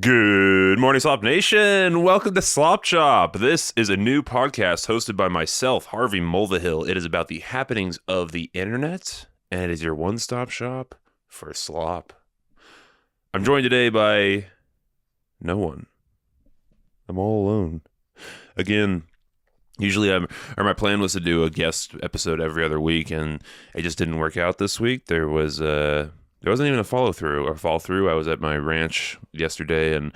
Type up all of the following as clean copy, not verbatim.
Good morning, Slop Nation. Welcome to Slop Chop. This is a new podcast hosted by myself, Harvey Mulvihill. It is about the happenings of the internet, and it is your one-stop shop for slop. I'm joined today by no one. I'm all alone. Again, usually my plan was to do a guest episode every other week, and it just didn't work out this week. There wasn't even a fall through. I was at my ranch yesterday and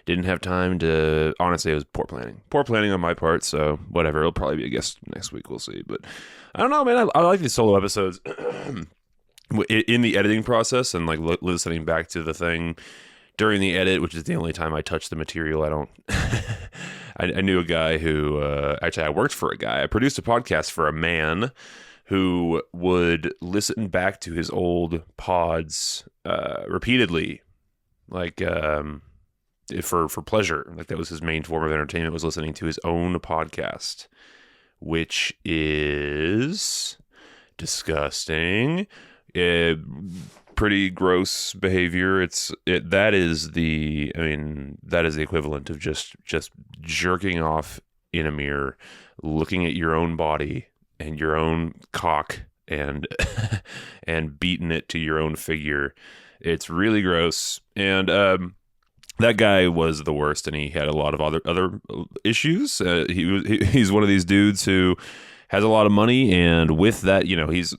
didn't have time to. Honestly, it was poor planning. Poor planning on my part. So whatever. It'll probably be a guest next week. We'll see. But I don't know, man. I like these solo episodes in the editing process and like listening back to the thing during the edit, which is the only time I touch the material. I don't. I knew a guy who actually I worked for a guy. I produced a podcast for a man who would listen back to his old pods repeatedly, like for pleasure. Like that was his main form of entertainment, was listening to his own podcast, which is disgusting. Pretty gross behavior. That is the equivalent of just jerking off in a mirror, looking at your own body and your own cock and and beating it to your own figure. It's really gross. And that guy was the worst, and he had a lot of other issues. He's one of these dudes who has a lot of money, and with that, he's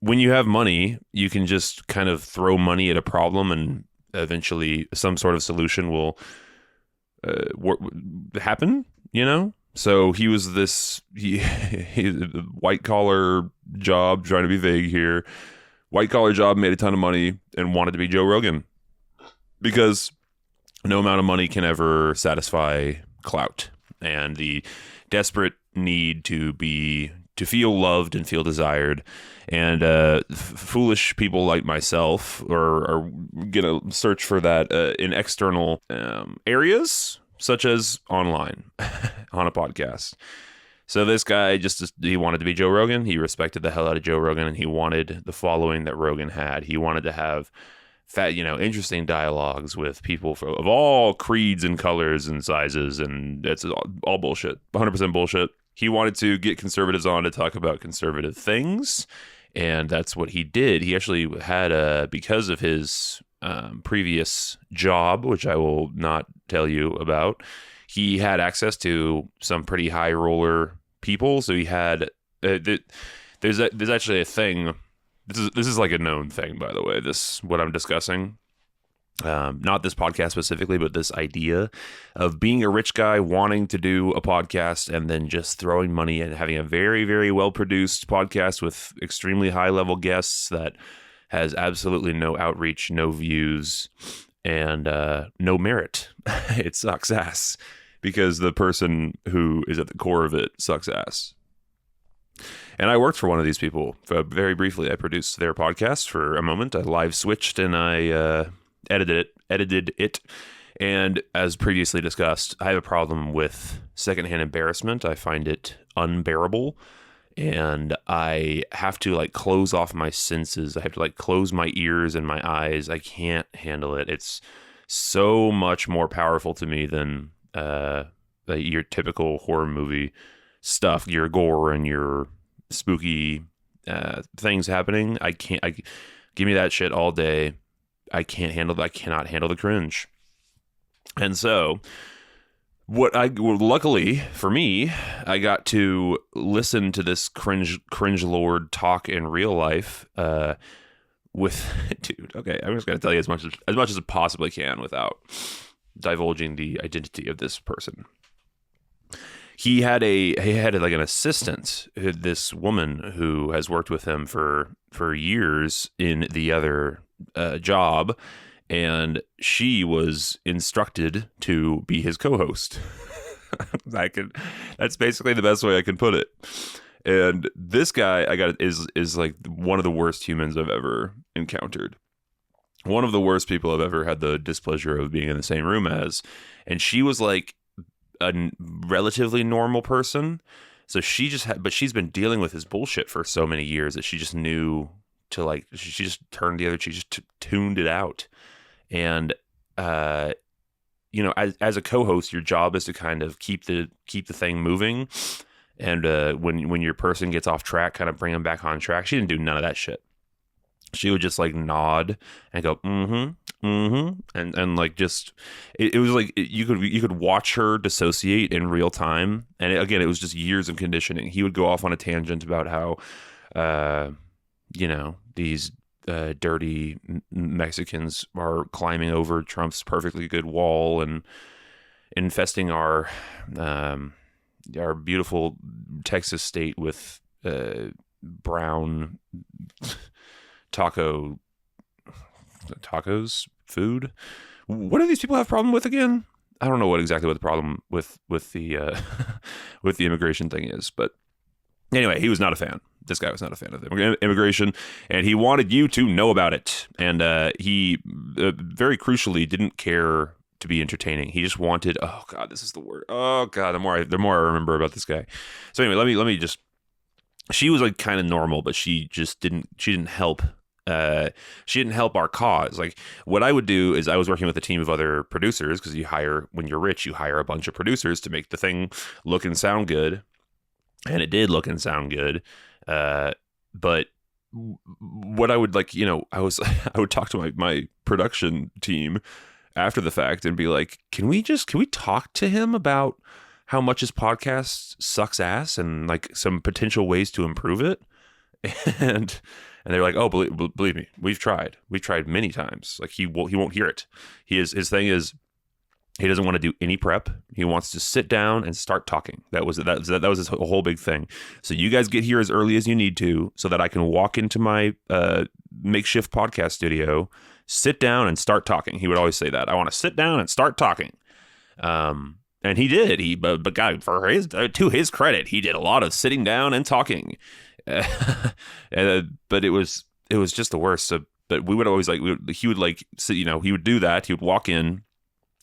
when you have money, you can just kind of throw money at a problem, and eventually some sort of solution will happen. So he was he white collar job, trying to be vague here. White collar job, made a ton of money, and wanted to be Joe Rogan because no amount of money can ever satisfy clout and the desperate need to feel loved and feel desired. And foolish people like myself are gonna search for that in external areas, such as online on a podcast. So this guy he wanted to be Joe Rogan. He respected the hell out of Joe Rogan, and he wanted the following that Rogan had. He wanted to have interesting dialogues with people of all creeds and colors and sizes, and it's all bullshit, 100% bullshit. He wanted to get conservatives on to talk about conservative things, and that's what he did. He actually had because of his previous job, which I will not tell you about, he had access to some pretty high roller people. So he had there's actually a thing. This is like a known thing, by the way. What I'm discussing, not this podcast specifically, but this idea of being a rich guy wanting to do a podcast and then just throwing money and having a very, very well produced podcast with extremely high level guests that has absolutely no outreach, no views, and no merit. It sucks ass because the person who is at the core of it sucks ass. And I worked for one of these people very briefly. I produced their podcast for a moment. I live switched and I edited it. And as previously discussed, I have a problem with secondhand embarrassment. I find it unbearable. And I have to close off my senses. I have to close my ears and my eyes. I can't handle it. It's so much more powerful to me than your typical horror movie stuff, your gore and your spooky things happening. Give me that shit all day. I cannot handle the cringe. And so luckily for me, I got to listen to this cringe lord talk in real life with dude. Okay, I'm just gonna tell you as much as I possibly can without divulging the identity of this person. He had an assistant, this woman who has worked with him for years in the other job. And she was instructed to be his co-host. That's basically the best way I can put it. And this guy is like one of the worst humans I've ever encountered. One of the worst people I've ever had the displeasure of being in the same room as. And she was like a relatively normal person. So but she's been dealing with his bullshit for so many years that she just knew to she just turned the other cheek, just tuned it out. And as a co-host, your job is to kind of keep the thing moving. And when your person gets off track, kind of bring them back on track. She didn't do none of that shit. She would just like nod and go, and like just it was like you could watch her dissociate in real time. And again, it was just years of conditioning. He would go off on a tangent about how these dirty Mexicans are climbing over Trump's perfectly good wall and infesting our beautiful Texas state with brown tacos food. What do these people have a problem with again? I don't know what the problem with the with the immigration thing is, but anyway, he was not a fan. This guy was not a fan of immigration, and he wanted you to know about it. And he very crucially didn't care to be entertaining. He just wanted. Oh God, this is the word. Oh God, the more I remember about this guy. So anyway, let me just. She was like kind of normal, but she didn't help. She didn't help our cause. Like what I would do is I was working with a team of other producers because when you're rich, you hire a bunch of producers to make the thing look and sound good. And it did look and sound good. But what I would like, I would talk to my production team after the fact and be like, can we talk to him about how much his podcast sucks ass and like some potential ways to improve it? And they're like, oh, believe me, we've tried many times. Like he won't hear it. His thing is he doesn't want to do any prep. He wants to sit down and start talking. That was his whole big thing. So you guys get here as early as you need to, so that I can walk into my makeshift podcast studio, sit down and start talking. He would always say that. I want to sit down and start talking. And he did. But God, to his credit, he did a lot of sitting down and talking. But it was just the worst. So, but we would always he would do that. He would walk in,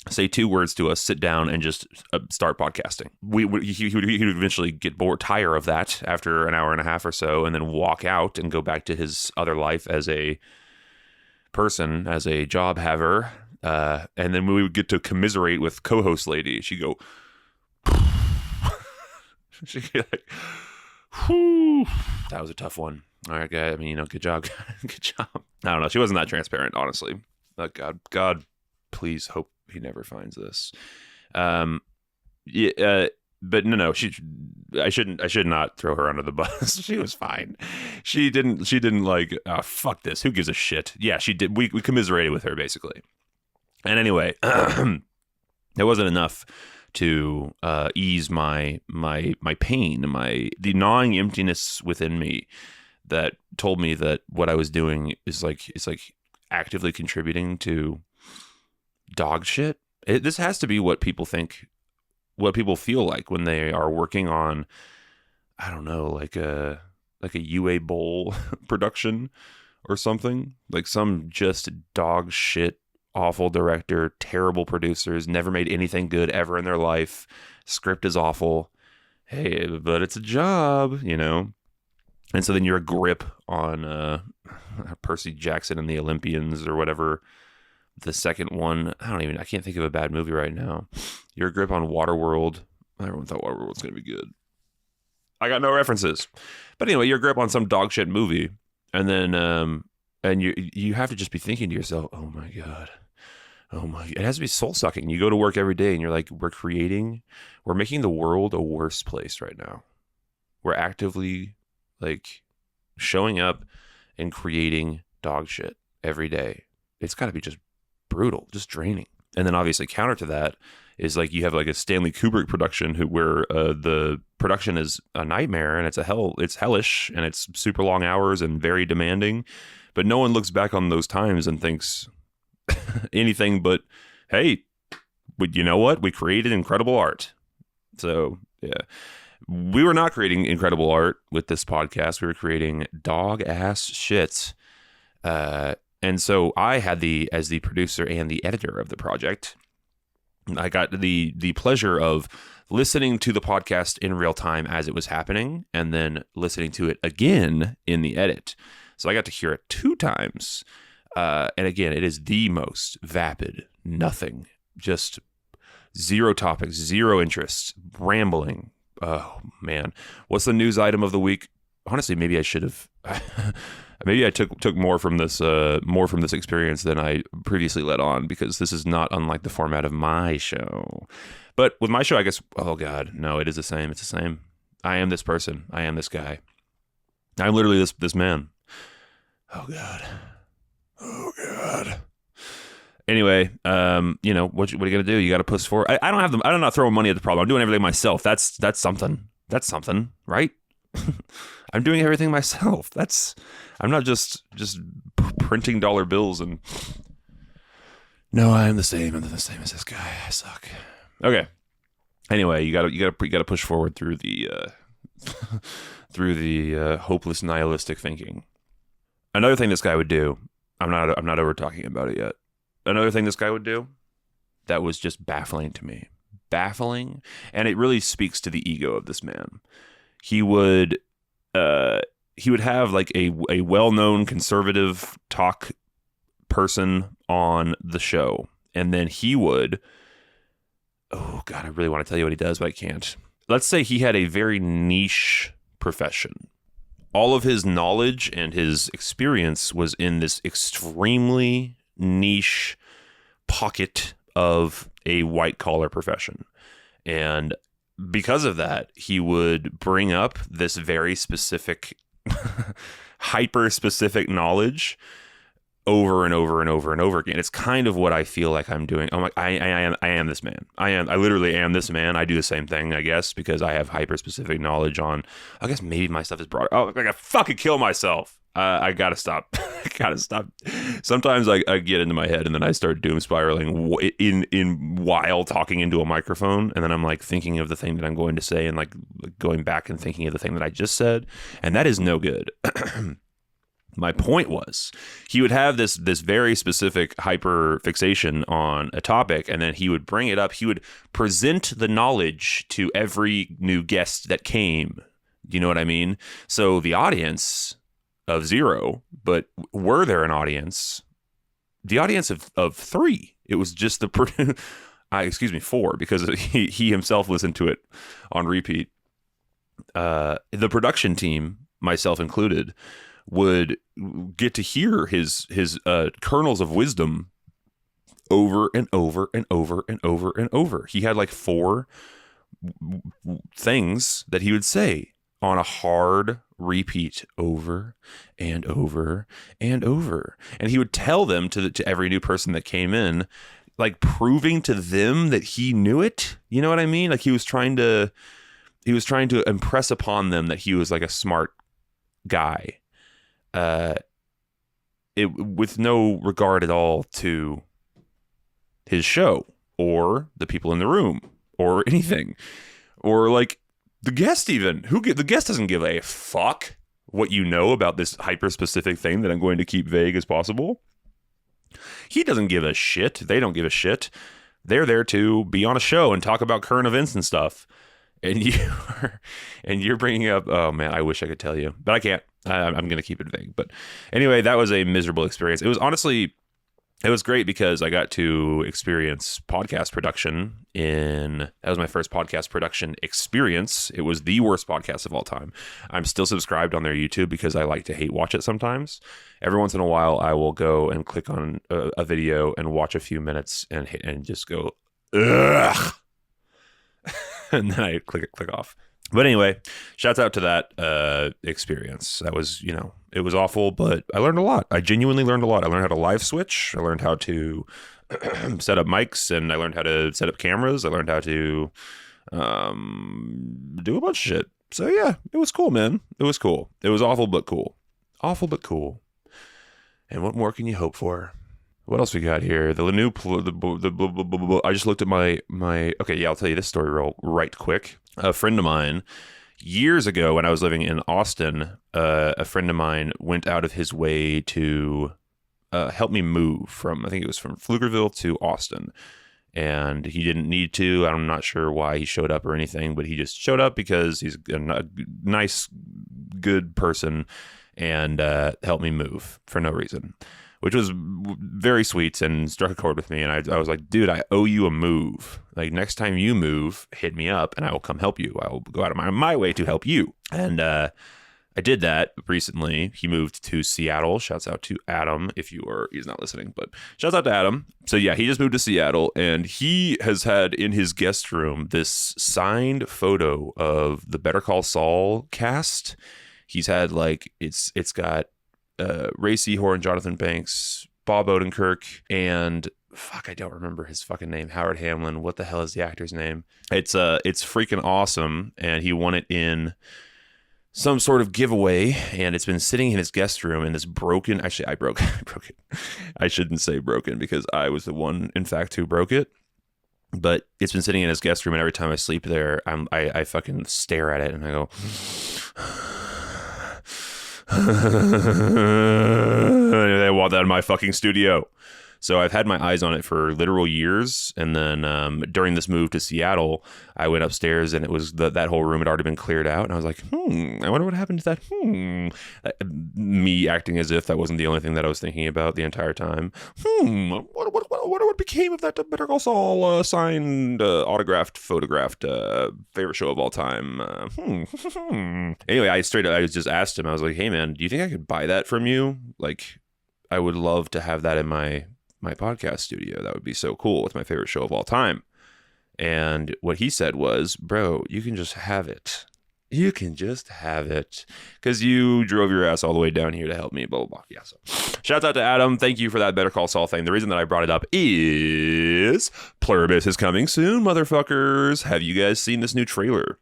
say 2 words to us, sit down, and just start podcasting. He would eventually get bored, tire of that after an hour and a half or so, and then walk out and go back to his other life as a person, as a job haver. And then we would get to commiserate with co-host lady. She'd go, she'd be like, whew, that was a tough one. All right, guy. I mean, good job. Good job. I don't know. She wasn't that transparent, honestly. God, please hope he never finds this. But no. I should not throw her under the bus. She was fine. She didn't like, oh, fuck this. Who gives a shit? Yeah, she did. We commiserated with her basically. And anyway, it wasn't enough to ease my pain, the gnawing emptiness within me that told me that what I was doing is like actively contributing to dog shit. This has to be what people feel like when they are working on, I don't know, like a UA Bowl production or something, like some just dog shit, awful director, terrible producers, never made anything good ever in their life. Script is awful. Hey, but it's a job, And so then you're a grip on Percy Jackson and the Olympians or whatever. The second one, I can't think of a bad movie right now. You're a grip on Waterworld. Everyone thought Waterworld was going to be good. I got no references. But anyway, you're a grip on some dog shit movie. And then, and you have to just be thinking to yourself, oh my God. It has to be soul sucking. You go to work every day and you're like, we're making the world a worse place right now. We're actively like showing up and creating dog shit every day. It's got to be just brutal, just draining. And then obviously counter to that is like you have like a Stanley Kubrick production where the production is a nightmare and it's hellish and it's super long hours and very demanding, but no one looks back on those times and thinks anything but, hey, you know what? We created incredible art. So yeah, we were not creating incredible art with this podcast. We were creating dog ass shit. And so I had as the producer and the editor of the project, I got the pleasure of listening to the podcast in real time as it was happening and then listening to it again in the edit. So I got to hear it 2 times. And again, it is the most vapid, nothing, just zero topics, zero interests, rambling. Oh man, what's the news item of the week? Honestly, maybe I should have. Maybe I took more from this experience than I previously let on, because this is not unlike the format of my show. But with my show, I guess, oh God, no, it is the same. It's the same. I am this person. I am this guy. I'm literally this man. Oh God. Oh God. Anyway, you know, what are you gonna do? You got to push forward. I'm not throwing money at the problem. I'm doing everything myself. That's something. That's something, right? I'm doing everything myself. I'm not just printing dollar bills and. No, I am the same. I'm the same as this guy. I suck. Okay. Anyway, you gotta push forward through the hopeless nihilistic thinking. Another thing this guy would do. I'm not over talking about it yet. Another thing this guy would do that was just baffling to me. Baffling, and it really speaks to the ego of this man. He would have like a well-known conservative talk person on the show, and then he would, oh God, I really want to tell you what he does, but I can't. Let's say he had a very niche profession. All of his knowledge and his experience was in this extremely niche pocket of a white-collar profession. And because of that, he would bring up this very specific, hyper-specific knowledge over and over and over and over again. It's kind of what I feel like I'm doing. I'm like, I am this man. I literally am this man. I do the same thing, I guess, because I have hyper-specific knowledge on, I guess maybe my stuff is broader. Oh, I gotta fucking kill myself. I gotta stop. I gotta stop. Sometimes I get into my head and then I start doom spiraling in while talking into a microphone, and then I'm like thinking of the thing that I'm going to say and like going back and thinking of the thing that I just said, and that is no good. My point was, he would have this very specific hyper fixation on a topic, and then he would bring it up. He would present the knowledge to every new guest that came. Do you know what I mean? So the audience of 0, but were there an audience? The audience of 3. It was just the 4, because he himself listened to it on repeat. The production team, myself included, would get to hear his kernels of wisdom over and over and over and over and over. He had like 4 things that he would say on a hard repeat over and over and over. And he would tell them to every new person that came in, like proving to them that he knew it. You know what I mean? Like he was trying to impress upon them that he was like a smart guy. With no regard at all to his show or the people in the room or anything, or like the guest even. The guest doesn't give a fuck what you know about this hyper specific thing that I'm going to keep vague as possible. He doesn't give a shit. They don't give a shit. They're there to be on a show and talk about current events and stuff. And you're bringing up, oh man, I wish I could tell you, but I can't. I'm going to keep it vague. But anyway, that was a miserable experience. It was great because I got to experience podcast production that was my first podcast production experience. It was the worst podcast of all time. I'm still subscribed on their YouTube because I like to hate watch it sometimes. Every once in a while, I will go and click on a video and watch a few minutes and just go, ugh. And then I click off. But anyway, shouts out to that experience. That was, it was awful, but I learned a lot. I genuinely learned a lot. I learned how to live switch. I learned how to set up mics, and I learned how to set up cameras. I learned how to do a bunch of shit. So yeah, it was cool, man. It was cool. It was awful, but cool. Awful, but cool. And what more can you hope for? What else we got here? I just looked at my. Okay, yeah, I'll tell you this story right quick. A friend of mine, years ago when I was living in Austin, a friend of mine went out of his way to help me move from, I think it was from Pflugerville to Austin. And he didn't need to. I'm not sure why he showed up or anything, but he just showed up because he's a nice, good person and helped me move for no reason. which was very sweet and struck a chord with me. And I was like, dude, I owe you a move. Like, next time you move, hit me up and I will come help you. I will go out of my way to help you. And I did that recently. He moved to Seattle. Shouts out to Adam he's not listening, but shouts out to Adam. So yeah, he just moved to Seattle, and he has had in his guest room this signed photo of the Better Call Saul cast. He's had like, it's got Ray Seahorn, Jonathan Banks, Bob Odenkirk, and fuck, I don't remember his fucking name. Howard Hamlin. What the hell is the actor's name? It's freaking awesome. And he won it in some sort of giveaway, and it's been sitting in his guest room in this broken, actually I broke it. I shouldn't say broken because I was the one in fact who broke it, but it's been sitting in his guest room, and every time I sleep there, I fucking stare at it and I go and I walk out of my fucking studio. So I've had my eyes on it for literal years. And then during this move to Seattle, I went upstairs, and it was that whole room had already been cleared out. And I was like, I wonder what happened to that. Me acting as if that wasn't the only thing that I was thinking about the entire time. What became of that Better Call Saul signed, autographed, photographed favorite show of all time? Anyway, I just asked him, I was like, hey man, do you think I could buy that from you? Like, I would love to have that in my podcast studio. That would be so cool. It's my favorite show of all time. And what he said was, bro, you can just have it. You can just have it because you drove your ass all the way down here to help me, blah, blah, blah. Yeah, so shouts out to Adam. Thank you for that Better Call Saul thing. The reason that I brought it up is Pluribus is coming soon, motherfuckers. Have you guys seen this new trailer?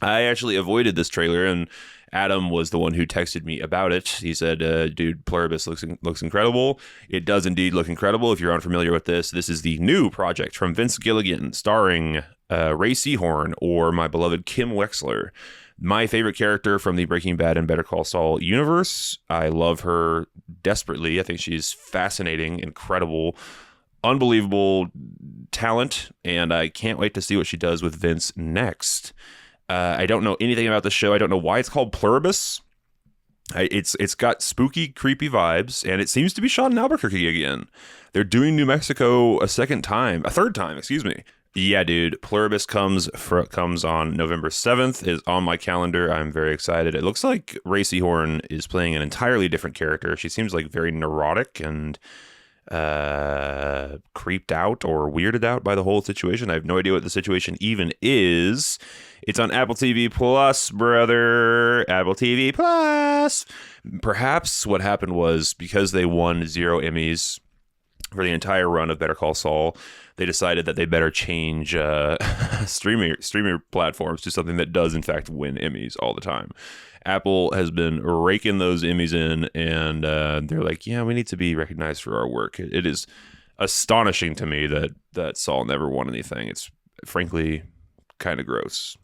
I actually avoided this trailer, and Adam was the one who texted me about it. He said, dude, Pluribus looks incredible. It does indeed look incredible. If you're unfamiliar with this is the new project from Vince Gilligan, starring Ray Seahorn, or my beloved Kim Wexler. My favorite character from the Breaking Bad and Better Call Saul universe. I love her desperately. I think she's fascinating, incredible, unbelievable talent, and I can't wait to see what she does with Vince next. I don't know anything about the show. I don't know why it's called Pluribus. It's got spooky, creepy vibes, and it seems to be shot in Albuquerque again. They're doing New Mexico a third time, excuse me. Yeah, dude. Pluribus comes on November 7th. Is on my calendar. I'm very excited. It looks like Ray Seahorn is playing an entirely different character. She seems like very neurotic and creeped out or weirded out by the whole situation. I have no idea what the situation even is. It's on Apple TV Plus, brother. Apple TV Plus. Perhaps what happened was because they won 0 Emmys for the entire run of Better Call Saul, they decided that they better change streamer platforms to something that does in fact win Emmys all the time. Apple has been raking those Emmys in, and they're like, yeah, we need to be recognized for our work. It is astonishing to me that Saul never won anything. It's frankly kind of gross.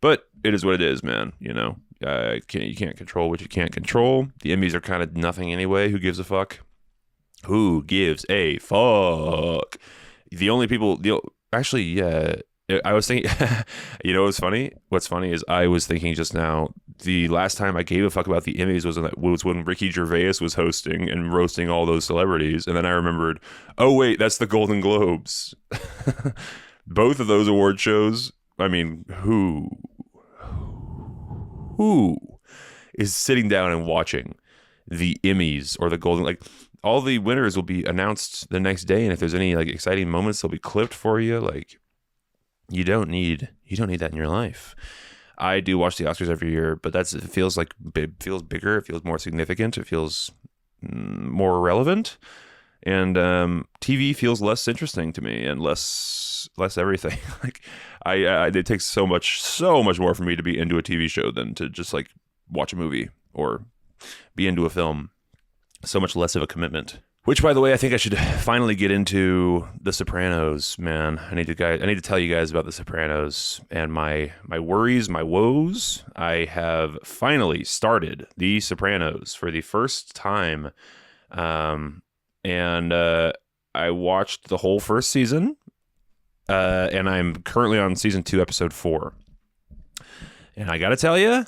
But it is what it is, man. You know, you can't control what you can't control. The Emmys are kind of nothing anyway. Who gives a fuck? Who gives a fuck? The only people... Actually, yeah... I was thinking, you know what's funny? What's funny is I was thinking just now, the last time I gave a fuck about the Emmys was when Ricky Gervais was hosting and roasting all those celebrities. And then I remembered, oh wait, that's the Golden Globes. Both of those award shows, I mean, who is sitting down and watching the Emmys or the Golden, like all the winners will be announced the next day. And if there's any like exciting moments, they'll be clipped for you. Like, You don't need that in your life. I do watch the Oscars every year, but it feels bigger. It feels more significant. It feels more relevant, and TV feels less interesting to me and less everything. Like it takes so much more for me to be into a TV show than to just like watch a movie or be into a film. So much less of a commitment. Which, by the way, I think I should finally get into The Sopranos, man. I need to tell you guys about The Sopranos and my worries, my woes. I have finally started The Sopranos for the first time, and I watched the whole first season, and I'm currently on season 2, episode 4. And I gotta tell you,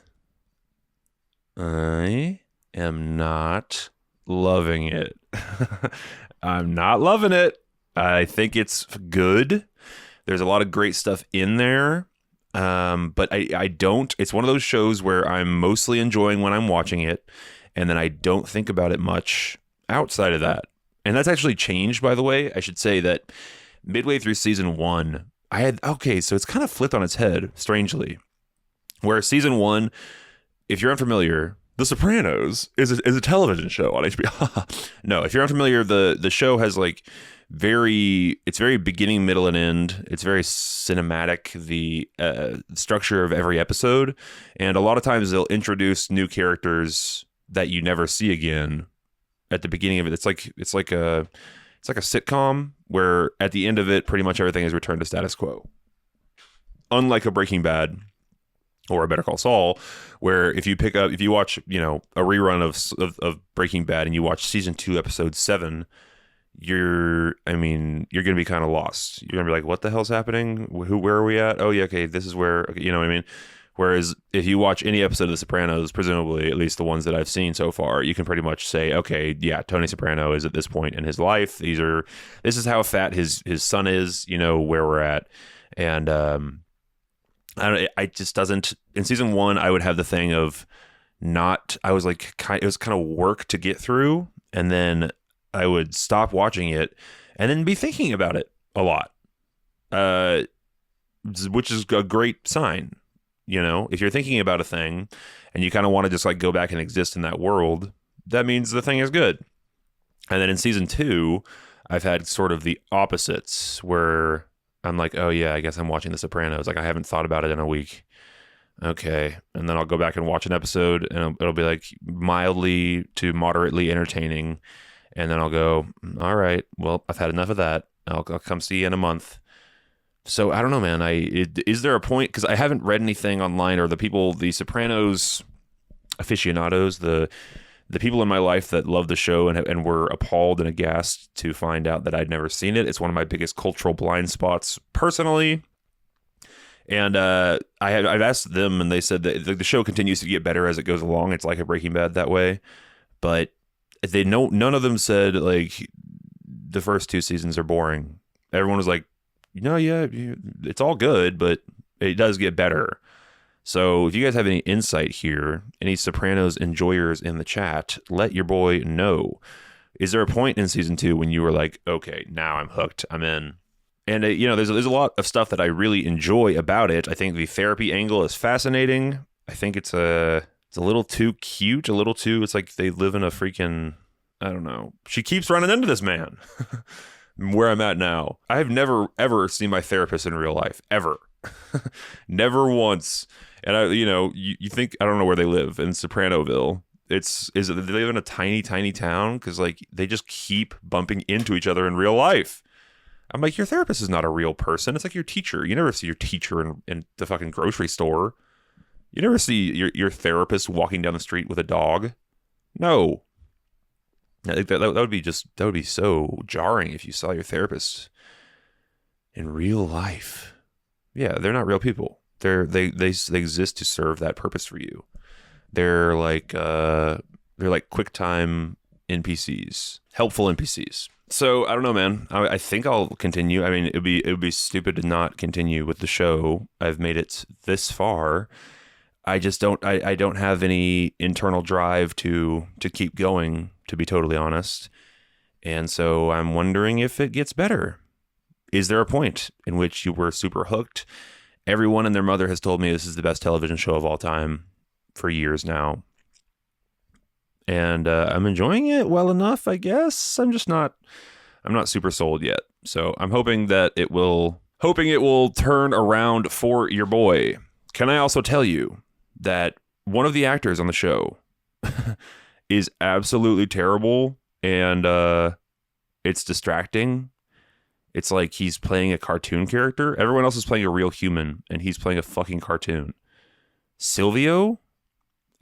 I am not loving it. I'm not loving it. I think it's good. There's a lot of great stuff in there. But I don't. It's one of those shows where I'm mostly enjoying when I'm watching it, and then I don't think about it much outside of that. And that's actually changed, by the way. I should say that midway through season 1, so it's kind of flipped on its head, strangely. Where season 1, if you're unfamiliar, The Sopranos is a television show on HBO. No, if you're unfamiliar, the show has like it's very beginning, middle, and end. It's very cinematic, the structure of every episode, and a lot of times they'll introduce new characters that you never see again at the beginning of it. It's like a sitcom where at the end of it, pretty much everything is returned to status quo. Unlike a Breaking Bad or a Better Call Saul, where if you watch, a rerun of Breaking Bad and you watch season 2, episode 7, you're going to be kind of lost. You're going to be like, what the hell's happening? Where are we at? Oh yeah, okay, this is where, okay, you know what I mean? Whereas if you watch any episode of The Sopranos, presumably, at least the ones that I've seen so far, you can pretty much say, okay, yeah, Tony Soprano is at this point in his life. This is how fat his son is, where we're at. And I just doesn't, in season 1, I would have the thing of it was kind of work to get through. And then I would stop watching it and then be thinking about it a lot, which is a great sign. If you're thinking about a thing and you kind of want to just like go back and exist in that world, that means the thing is good. And then in season 2, I've had sort of the opposites where I'm like, oh yeah, I guess I'm watching The Sopranos. Like I haven't thought about it in a week. Okay. And then I'll go back and watch an episode and it'll be like mildly to moderately entertaining. And then I'll go, all right, well, I've had enough of that. I'll come see you in a month. So I don't know, man. Is there a point? Because I haven't read anything online, or the Sopranos aficionados, the people in my life that love the show and were appalled and aghast to find out that I'd never seen it. It's one of my biggest cultural blind spots personally. And I've asked them, and they said that the show continues to get better as it goes along. It's like a Breaking Bad that way, but none of them said like the first 2 seasons are boring. Everyone was like, yeah, it's all good, but it does get better. So if you guys have any insight here, any Sopranos enjoyers in the chat, let your boy know. Is there a point in season 2 when you were like, okay, now I'm hooked, I'm in? And there's a lot of stuff that I really enjoy about it. I think the therapy angle is fascinating. I think it's a little too cute, it's like they live in a freaking, I don't know. She keeps running into this man. Where I'm at now. I have never, ever seen my therapist in real life. Ever. Never once. And you think, I don't know where they live, in Sopranoville. Do they live in a tiny, tiny town? Because like they just keep bumping into each other in real life. I'm like, your therapist is not a real person. It's like your teacher. You never see your teacher in the fucking grocery store. You never see your therapist walking down the street with a dog. No. I think that would be so jarring if you saw your therapist in real life. Yeah, they're not real people. They exist to serve that purpose for you. They're like QuickTime NPCs, helpful NPCs. So I don't know, man. I think I'll continue. I mean, it would be stupid to not continue with the show. I've made it this far. I just don't. I don't have any internal drive to keep going, to be totally honest. And so I'm wondering if it gets better. Is there a point in which you were super hooked? Everyone and their mother has told me this is the best television show of all time for years now. And I'm enjoying it well enough, I guess. I'm not super sold yet. So I'm hoping it will turn around for your boy. Can I also tell you that one of the actors on the show is absolutely terrible, and it's distracting. It's like he's playing a cartoon character. Everyone else is playing a real human, and he's playing a fucking cartoon. Silvio,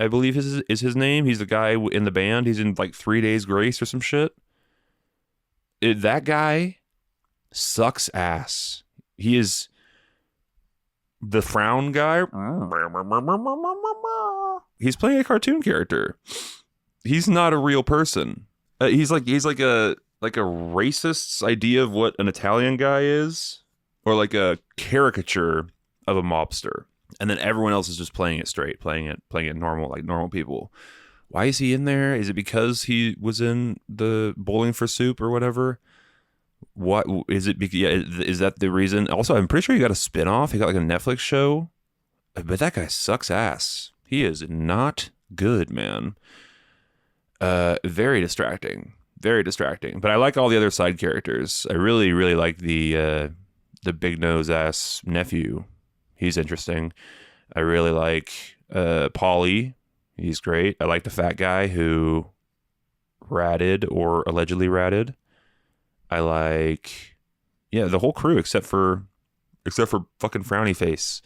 I believe is his name. He's the guy in the band. He's in like 3 Days Grace or some shit. That guy sucks ass. He is the frown guy. He's playing a cartoon character. He's not a real person. He's like a racist's idea of what an Italian guy is, or like a caricature of a mobster, and then everyone else is just playing it straight, playing it normal, like normal people. Why is he in there? Is it because he was in the Bowling for Soup or whatever? What is it? Yeah, is that the reason? Also, I'm pretty sure he got a spinoff. He got like a Netflix show, but that guy sucks ass. He is not good, man. Very distracting. Very distracting. But I like all the other side characters. I really, really like the big nose ass nephew. He's interesting. I really like Paulie. He's great. I like the fat guy who ratted or allegedly ratted. I like the whole crew except for fucking Frowny Face.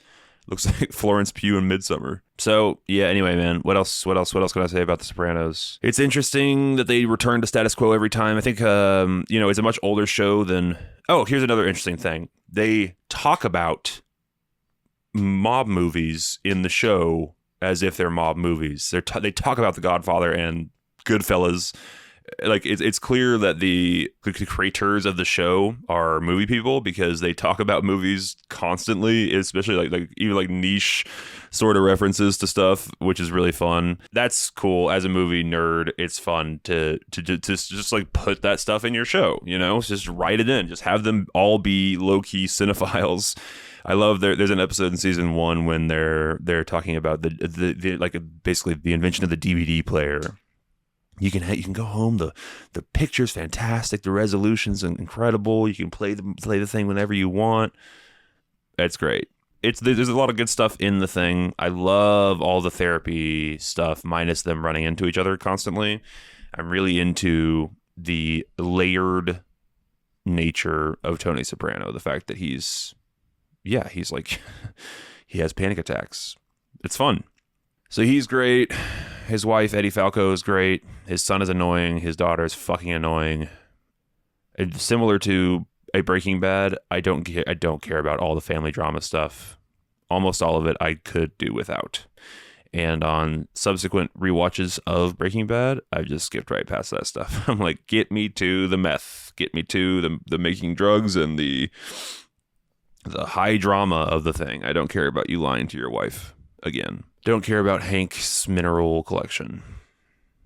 Looks like Florence Pugh in Midsummer. So yeah, anyway, man, what else can I say about The Sopranos? It's interesting that they return to status quo every time. I think it's a much older show than here's another interesting thing. They talk about mob movies in the show as if they're mob movies. They talk about The Godfather and Goodfellas. Like it's clear that the creators of the show are movie people because they talk about movies constantly, especially like even like niche sort of references to stuff, which is really fun. That's cool. As a movie nerd, it's fun to just like put that stuff in your show, just write it in, just have them all be low-key cinephiles. I love there's an episode in season 1 when they're talking about the like basically the invention of the DVD player. You can go home. The picture's fantastic. The resolution's incredible. You can play the thing whenever you want. That's great. There's a lot of good stuff in the thing. I love all the therapy stuff, minus them running into each other constantly. I'm really into the layered nature of Tony Soprano. The fact that he's like he has panic attacks. It's fun. So he's great. His wife, Eddie Falco, is great. His son is annoying. His daughter is fucking annoying. And similar to a Breaking Bad, I don't care about all the family drama stuff. Almost all of it I could do without. And on subsequent rewatches of Breaking Bad, I just skipped right past that stuff. I'm like, get me to the meth. Get me to the making drugs and the high drama of the thing. I don't care about you lying to your wife again. Don't care about Hank's mineral collection.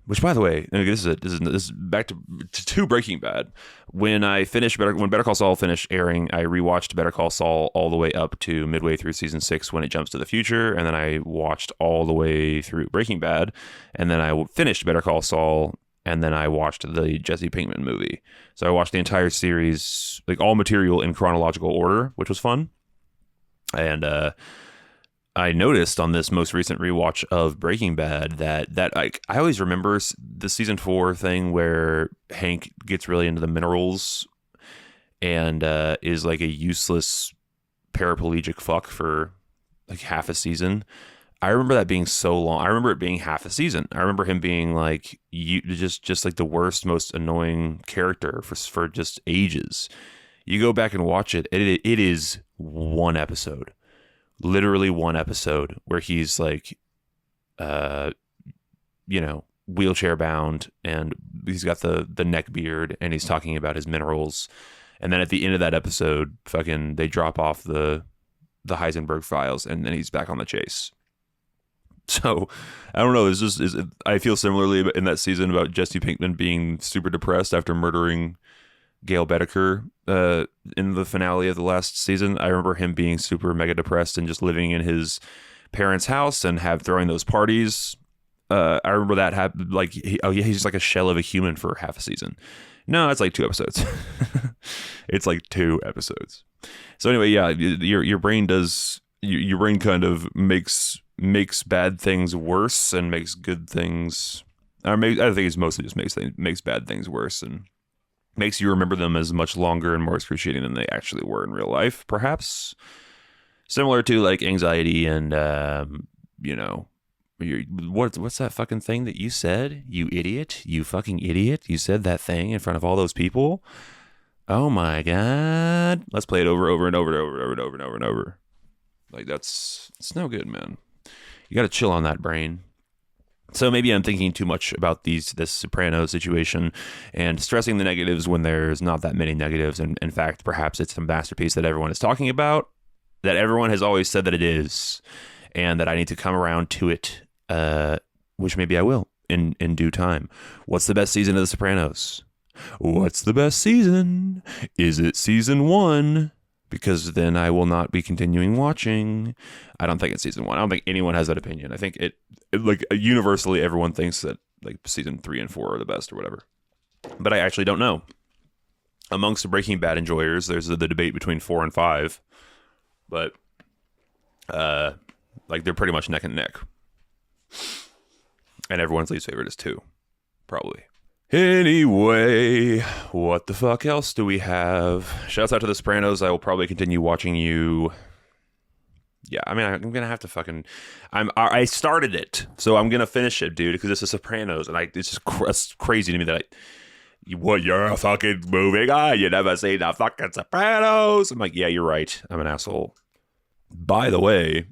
Which, by the way, this is back to Breaking Bad. When Better Call Saul finished airing, I rewatched Better Call Saul all the way up to midway through season 6 when it jumps to the future, and then I watched all the way through Breaking Bad, and then I finished Better Call Saul, and then I watched the Jesse Pinkman movie. So I watched the entire series, like all material in chronological order, which was fun. And I noticed on this most recent rewatch of Breaking Bad that I always remember the season 4 thing where Hank gets really into the minerals and is like a useless paraplegic fuck for like half a season. I remember that being so long. I remember it being half a season. I remember him being like just like the worst, most annoying character for just ages. You go back and watch it. It is one episode. Literally one episode where he's like, wheelchair bound and he's got the neck beard and he's talking about his minerals. And then at the end of that episode, fucking they drop off the Heisenberg files and then he's back on the chase. So I don't know. I feel similarly in that season about Jesse Pinkman being super depressed after murdering Gail Bedecker in the finale of the last season. I remember him being super mega depressed and just living in his parents' house and throwing those parties. I remember that happened. Like, he's just like a shell of a human for half a season. No, it's like 2 episodes. It's like 2 episodes. So anyway, yeah, your brain does. Your brain kind of makes bad things worse and makes good things. I think it's mostly just makes bad things worse and makes you remember them as much longer and more excruciating than they actually were in real life, perhaps. Similar to like anxiety and, what's that fucking thing that you said? You idiot. You fucking idiot. You said that thing in front of all those people. Oh my God. Let's play it over and over. Like it's no good, man. You got to chill on that brain. So maybe I'm thinking too much about this Sopranos situation and stressing the negatives when there's not that many negatives. And in fact, perhaps it's a masterpiece that everyone is talking about, that everyone has always said that it is, and that I need to come around to it, which maybe I will in due time. What's the best season of The Sopranos? What's the best season? Is it season 1? Because then I will not be continuing watching. I don't think it's season 1. I don't think anyone has that opinion. I think it like universally everyone thinks that like season 3 and 4 are the best or whatever. But I actually don't know. Amongst the Breaking Bad enjoyers, there's the debate between 4 and 5. But like they're pretty much neck and neck. And everyone's least favorite is 2, probably. Anyway, what the fuck else do we have? Shouts out to The Sopranos. I will probably continue watching you. Yeah, I mean, I'm gonna have to fucking. I started it, so I'm gonna finish it, dude, because it's The Sopranos, and it's just it's crazy to me that you're a fucking movie guy. You never seen the fucking Sopranos. I'm like, yeah, you're right. I'm an asshole. By the way.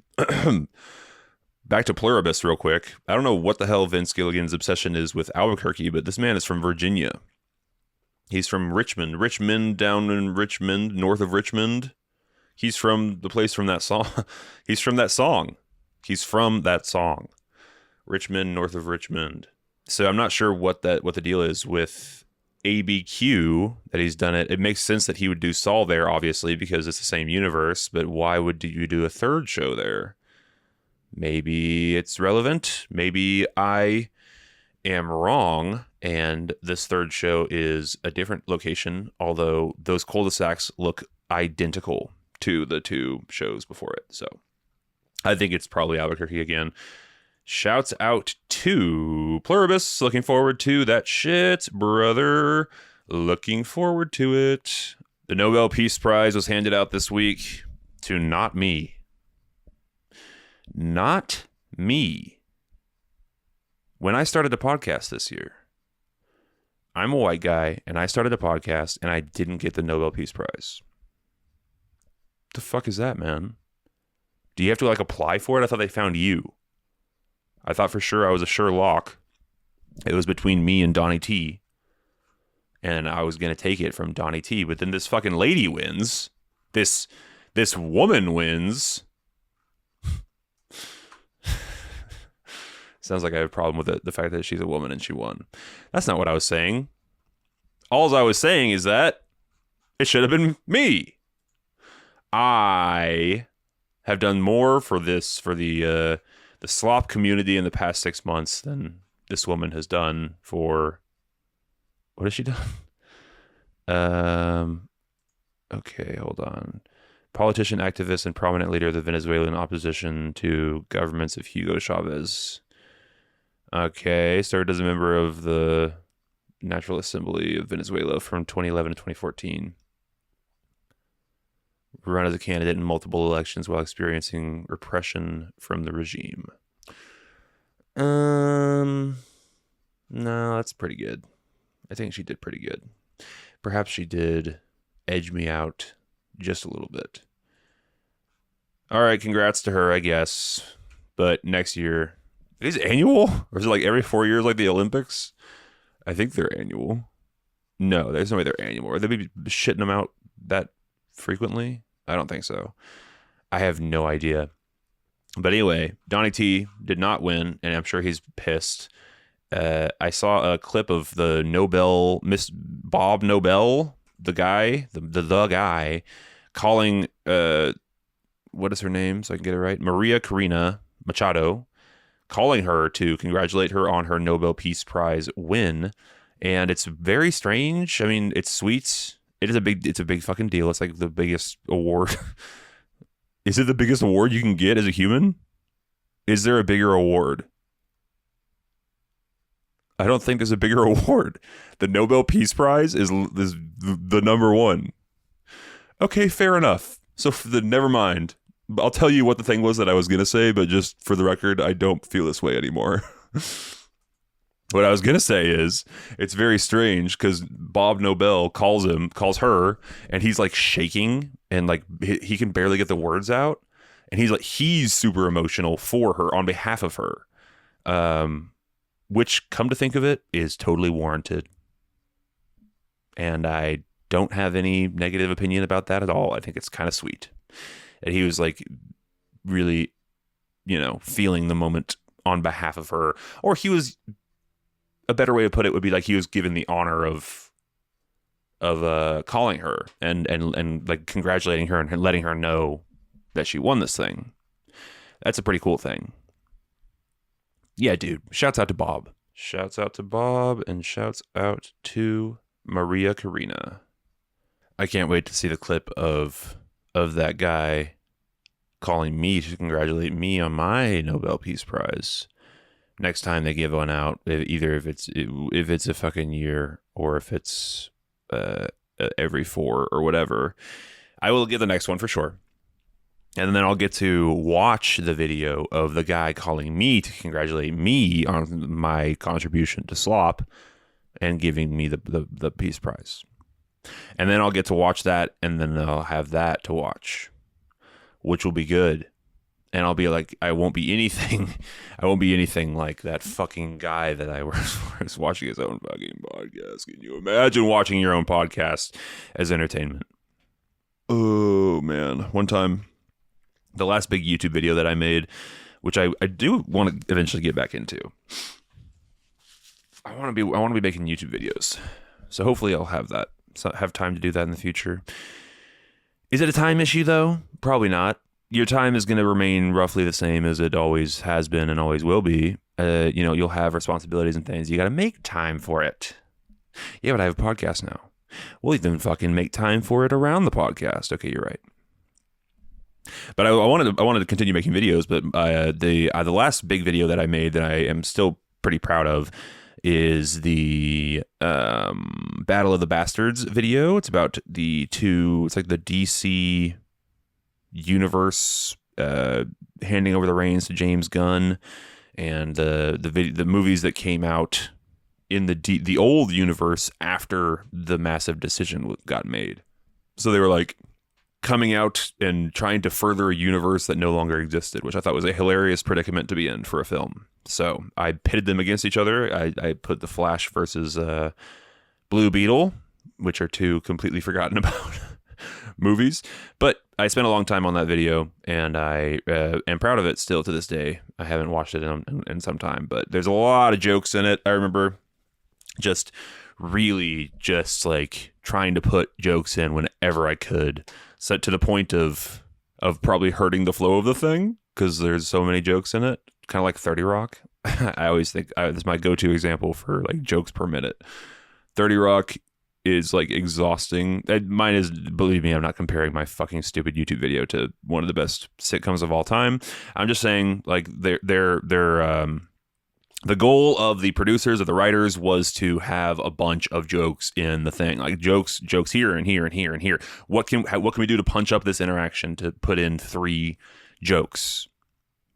Back to Pluribus real quick. I don't know what the hell Vince Gilligan's obsession is with Albuquerque, but this man is from Virginia. He's from Richmond. Richmond, down in Richmond, north of Richmond. He's from the place from that song. He's from that song. He's from that song. Richmond, north of Richmond. So I'm not sure what the deal is with ABQ that he's done it. It makes sense that he would do Saul there, obviously, because it's the same universe, but why would you do a third show there? Maybe it's relevant. Maybe I am wrong, and this third show is a different location, although those cul-de-sacs look identical to the 2 shows before it. So I think it's probably Albuquerque again. Shouts out to Pluribus. Looking forward to that shit, brother. Looking forward to it. The Nobel Peace Prize was handed out this week to not me. Not me. When I started a podcast this year, I'm a white guy, and I started a podcast, and I didn't get the Nobel Peace Prize. The fuck is that, man? Do you have to, like, apply for it? I thought they found you. I thought for sure I was a Sherlock. It was between me and Donnie T. And I was going to take it from Donnie T. But then this fucking lady wins. This woman wins. Sounds like I have a problem with the fact that she's a woman and she won. That's not what I was saying. All I was saying is that it should have been me. I have done more for the Slop community in the past 6 months than this woman has done for. What has she done? Okay, hold on. Politician, activist, and prominent leader of the Venezuelan opposition to governments of Hugo Chavez. Okay, started as a member of the National Assembly of Venezuela from 2011 to 2014. Run as a candidate in multiple elections while experiencing repression from the regime. No, that's pretty good. I think she did pretty good. Perhaps she did edge me out just a little bit. All right, congrats to her, I guess. But next year, is it annual? Or is it like every 4 years like the Olympics? I think they're annual. No, there's no way they're annual. Are they be shitting them out that frequently? I don't think so. I have no idea. But anyway, Donnie T did not win, and I'm sure he's pissed. I saw a clip of the Nobel, Miss Bob Nobel, the guy, the guy, calling, what is her name so I can get it right? Maria Corina Machado, calling her to congratulate her on her Nobel Peace Prize win. And it's very strange. I mean, it's sweet. It's a big fucking deal. It's like the biggest award. Is it the biggest award you can get as a human? Is there a bigger award? I don't think there's a bigger award. The Nobel Peace Prize is the number one. Okay, fair enough. So never mind. I'll tell you what the thing was that I was going to say, but just for the record, I don't feel this way anymore. What I was going to say is it's very strange because Bob Nobel calls her, and he's like shaking and like he can barely get the words out. And he's super emotional for her on behalf of her. which, come to think of it, is totally warranted. And I don't have any negative opinion about that at all. I think it's kind of sweet. And he was like really, feeling the moment on behalf of her. Or he was, a better way to put it would be like he was given the honor of calling her and like congratulating her and letting her know that she won this thing. That's a pretty cool thing. Yeah, dude. Shouts out to Bob. Shouts out to Bob and shouts out to Maria Karina. I can't wait to see the clip of that guy calling me to congratulate me on my Nobel Peace Prize. Next time they give one out, either if it's a fucking year or if it's every 4 or whatever, I will get the next one for sure. And then I'll get to watch the video of the guy calling me to congratulate me on my contribution to Slop and giving me the Peace Prize. And then I'll get to watch that, and then I'll have that to watch, which will be good. And I'll be like, I won't be anything like that fucking guy that I was watching his own fucking podcast. Can you imagine watching your own podcast as entertainment? Oh, man. One time, the last big YouTube video that I made, which I do want to eventually get back into. I want to be making YouTube videos. So hopefully I'll have that. So have time to do that in the future. Is it a time issue though? Probably not. Your time is going to remain roughly the same as it always has been and always will be. You'll have responsibilities and things. You got to make time for it. Yeah, but I have a podcast now. Well, then fucking make time for it around the podcast. Okay, you're right. But I wanted to continue making videos, but the last big video that I made that I am still pretty proud of is the Battle of the Bastards video. It's about it's like the DC universe handing over the reins to James Gunn, and the movies that came out in the old universe after the massive decision got made. So they were like coming out and trying to further a universe that no longer existed, which I thought was a hilarious predicament to be in for a film. So I pitted them against each other. I put The Flash versus Blue Beetle, which are two completely forgotten about movies. But I spent a long time on that video, and I am proud of it still to this day. I haven't watched it in some time, but there's a lot of jokes in it. I remember just like trying to put jokes in whenever I could, so to the point of probably hurting the flow of the thing because there's so many jokes in it, kind of like 30 Rock. I always think this is my go-to example for like jokes per minute. 30 Rock is like exhausting. Mine is, believe me, I'm not comparing my fucking stupid YouTube video to one of the best sitcoms of all time. I'm just saying like they're the goal of the producers, of the writers, was to have a bunch of jokes in the thing, like jokes here and here and here and here. What can we do to punch up this interaction to put in 3 jokes,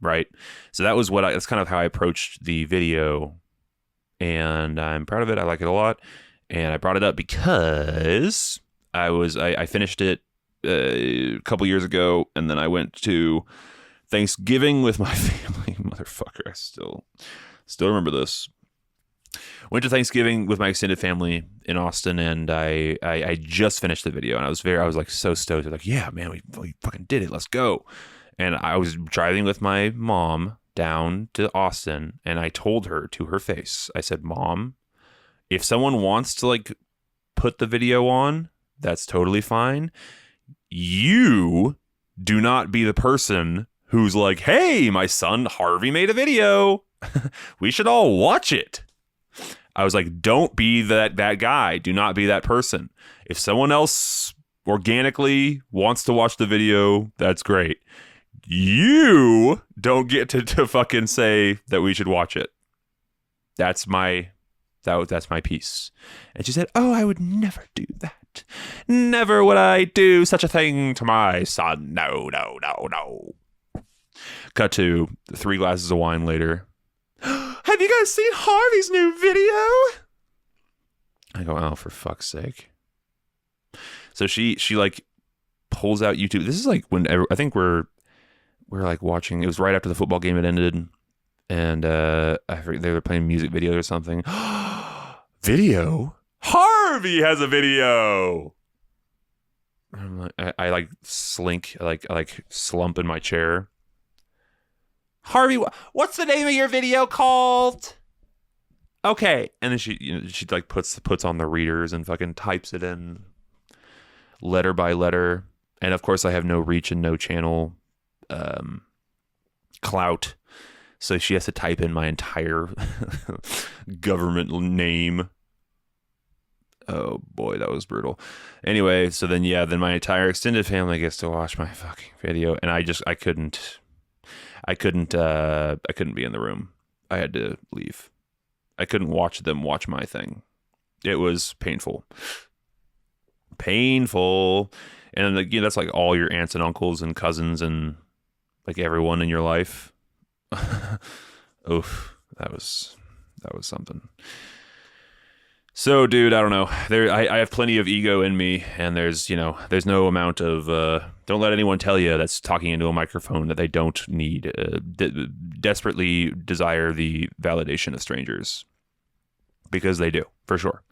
right? So that's kind of how I approached the video, and I'm proud of it. I like it a lot, and I brought it up because I finished it a couple years ago, and then I went to Thanksgiving with my family. Motherfucker, I still remember this. Went to Thanksgiving with my extended family in Austin, and I just finished the video, and I was like so stoked. I was like, yeah, man, we fucking did it. Let's go. And I was driving with my mom down to Austin, and I told her to her face, I said, Mom, if someone wants to like put the video on, that's totally fine. You do not be the person who's like, hey, my son Harvey made a video. We should all watch it. I was like, don't be that guy. Do not be that person. If someone else organically wants to watch the video, that's great. You don't get to fucking say that we should watch it. That's my piece. And she said, oh, I would never do that. Never would I do such a thing to my son. No. Cut to 3 glasses of wine later. Have you guys seen Harvey's new video? I go, oh, for fuck's sake. So she like pulls out YouTube. This is like whenever, I think we're like watching, it was right after the football game had ended, and I forget, they were playing music videos or something. Video? Harvey has a video. I'm like, I like slink, I like slump in my chair. Harvey, what's the name of your video called? Okay, and then she like puts on the readers and fucking types it in letter by letter, and of course I have no reach and no channel clout, so she has to type in my entire government name. Oh boy, that was brutal. Anyway, so then my entire extended family gets to watch my fucking video, and I couldn't be in the room. I had to leave. I couldn't watch them watch my thing. It was painful. And like, that's like all your aunts and uncles and cousins and like everyone in your life. Oof, that was something. So, dude, I don't know. I have plenty of ego in me, and there's no amount of don't let anyone tell you that's talking into a microphone that they don't need. Desperately desire the validation of strangers, because they do, for sure,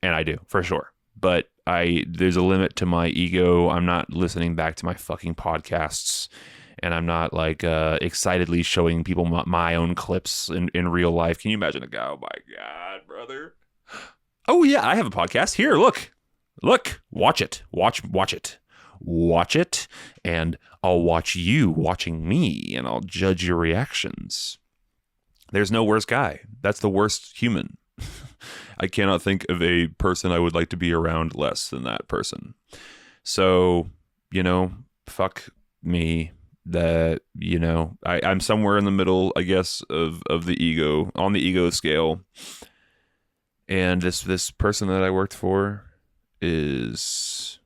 and I do, for sure. But there's a limit to my ego. I'm not listening back to my fucking podcasts, and I'm not like excitedly showing people my own clips in real life. Can you imagine a guy? Oh my God, brother. Oh yeah, I have a podcast. Here, look, watch it, watch it, and I'll watch you watching me, and I'll judge your reactions. There's no worse guy. That's the worst human. I cannot think of a person I would like to be around less than that person. So, fuck me. I'm somewhere in the middle, I guess, of the ego, on the ego scale. And this person that I worked for is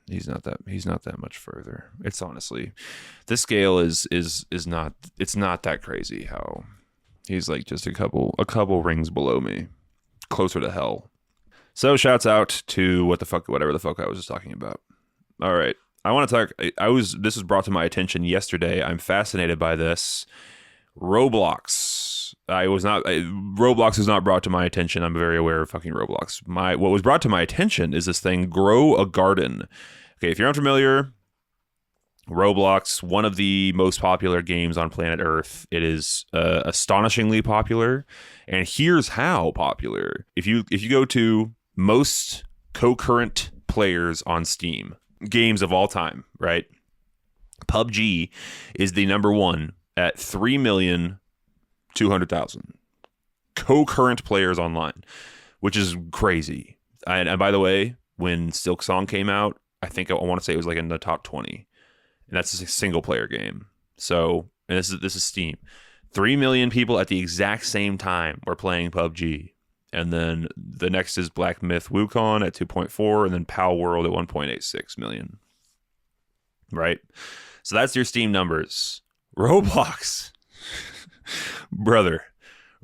he's not that much further. It's honestly, this scale is not, it's not that crazy how he's like just a couple rings below me, closer to hell. So shouts out to whatever the fuck I was just talking about. All right. I want to talk. This was brought to my attention yesterday. I'm fascinated by this. Roblox. Roblox was not brought to my attention. I'm very aware of fucking Roblox. What was brought to my attention is this thing, Grow a Garden. Okay, if you're unfamiliar, Roblox, one of the most popular games on planet Earth. It is astonishingly popular, and here's how popular. If you go to most concurrent players on Steam, games of all time, right? PUBG is the number one at 3,200,000 concurrent players online, which is crazy. And by the way, when Silk Song came out, I want to say it was like in the top 20, and that's a single player game. So, and this is Steam. 3 million people at the exact same time were playing PUBG. And then the next is Black Myth Wukong at 2.4, and then Pal World at 1.86 million. Right? So that's your Steam numbers. Roblox. Brother.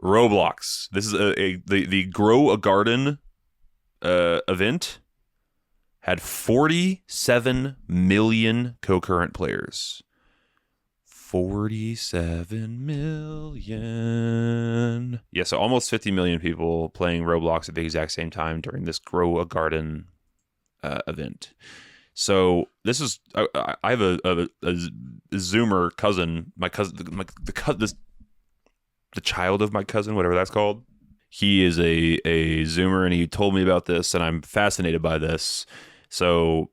Roblox. This is the Grow a Garden event had 47 million concurrent players. 47 million. Yeah, so almost 50 million people playing Roblox at the exact same time during this Grow a Garden event. So this is, I have a Zoomer cousin, my cousin, the child of my cousin, whatever that's called. He is a Zoomer, and he told me about this, and I'm fascinated by this. So,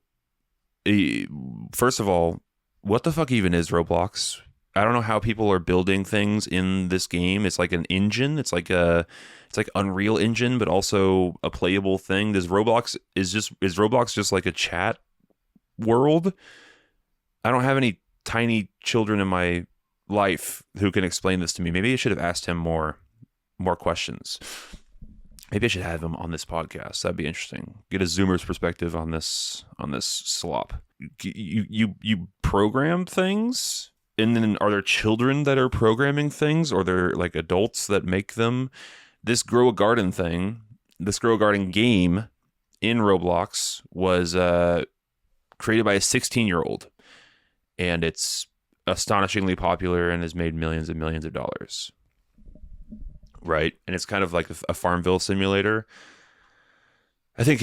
first of all, what the fuck even is Roblox? I don't know how people are building things in this game. It's like an engine. It's like Unreal Engine, but also a playable thing. Is Roblox just like a chat world? I don't have any tiny children in my life who can explain this to me. Maybe I should have asked him more questions. Maybe I should have him on this podcast. That'd be interesting. Get a Zoomer's perspective on this slop. You program things, and then are there children that are programming things, or they're like adults that make them? This Grow a Garden thing, this Grow a Garden game in Roblox was created by a 16-year-old, and it's astonishingly popular and has made millions and millions of dollars. Right? And it's kind of like a Farmville simulator. I think,